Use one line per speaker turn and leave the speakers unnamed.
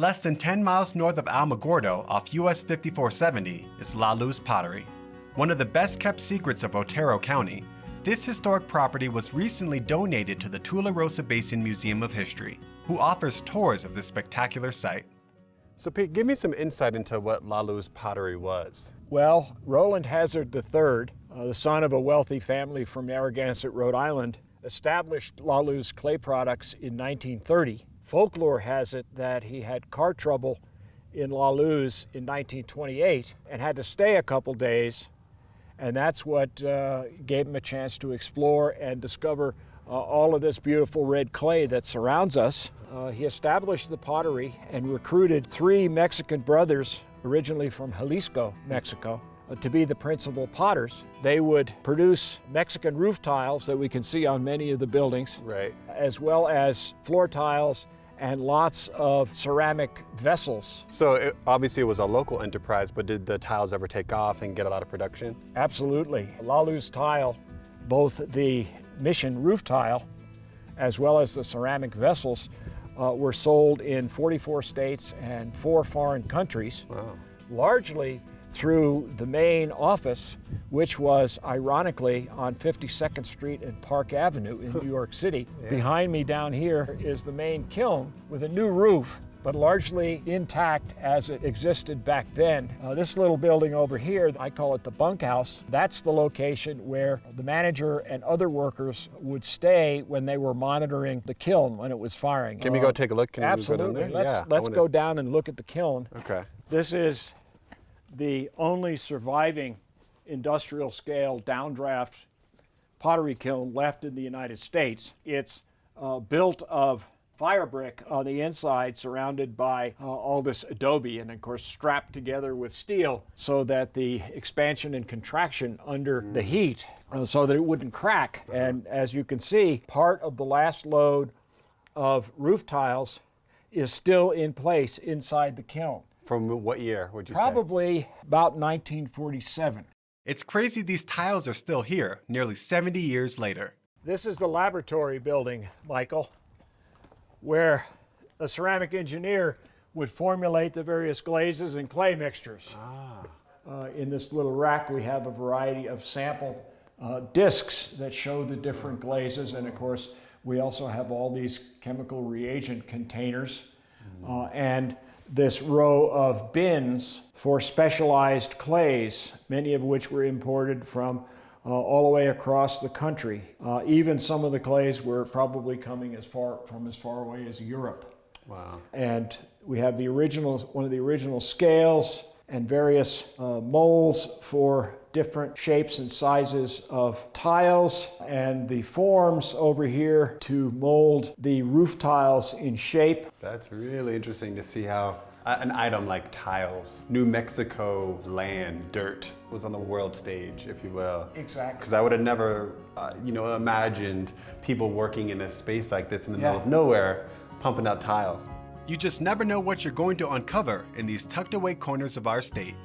Less than 10 miles north of Alamogordo off US 5470 is La Luz Pottery. One of the best kept secrets of Otero County, this historic property was recently donated to the Tularosa Basin Museum of History, who offers tours of this spectacular site. So Pete, give me some insight into what La Luz Pottery was.
Well, Roland Hazard III, the son of a wealthy family from Narragansett, Rhode Island, established La Luz clay products in 1930. Folklore has it that he had car trouble in La Luz in 1928 and had to stay a couple days, and that's what gave him a chance to explore and discover all of this beautiful red clay that surrounds us. He established the pottery and recruited 3 Mexican brothers, originally from Jalisco, Mexico, to be the principal potters. They would produce Mexican roof tiles that we can see on many of the buildings,
Right.
as well as floor tiles and lots of ceramic vessels.
So obviously it was a local enterprise, but did the tiles ever take off and get a lot of production?
Absolutely. La Luz tile, both the mission roof tile as well as the ceramic vessels, were sold in 44 states and 4 foreign countries.
Wow.
Largely through the main office, which was ironically on 52nd Street and Park Avenue in New York City.
Yeah.
Behind me down here is the main kiln with a new roof, but largely intact as it existed back then. This little building over here, I call it the bunkhouse. That's the location where the manager and other workers would stay when they were monitoring the kiln when it was firing.
Can we go take a look? Can
Absolutely.
We go down there?
Let's go down and look at the kiln.
Okay.
This is the only surviving industrial scale downdraft pottery kiln left in the United States. It's built of fire brick on the inside, surrounded by all this adobe, and of course strapped together with steel so that the expansion and contraction under the heat so that it wouldn't crack. And as you can see, part of the last load of roof tiles is still in place inside the kiln.
From what year would you say?
Probably about 1947.
It's crazy these tiles are still here, nearly 70 years later.
This is the laboratory building, Michael, where a ceramic engineer would formulate the various glazes and clay mixtures. In this little rack, we have a variety of sample discs that show the different glazes, and of course, we also have all these chemical reagent containers, and this row of bins for specialized clays, many of which were imported from all the way across the country. Even some of the clays were probably coming from as far away as Europe.
Wow.
And we have one of the original scales and various molds for different shapes and sizes of tiles, and the forms over here to mold the roof tiles in shape.
That's really interesting to see how an item like tiles, New Mexico land, dirt, was on the world stage, if you will.
Exactly.
Because I would have never, imagined people working in a space like this in the middle of nowhere, pumping out tiles. You just never know what you're going to uncover in these tucked away corners of our state.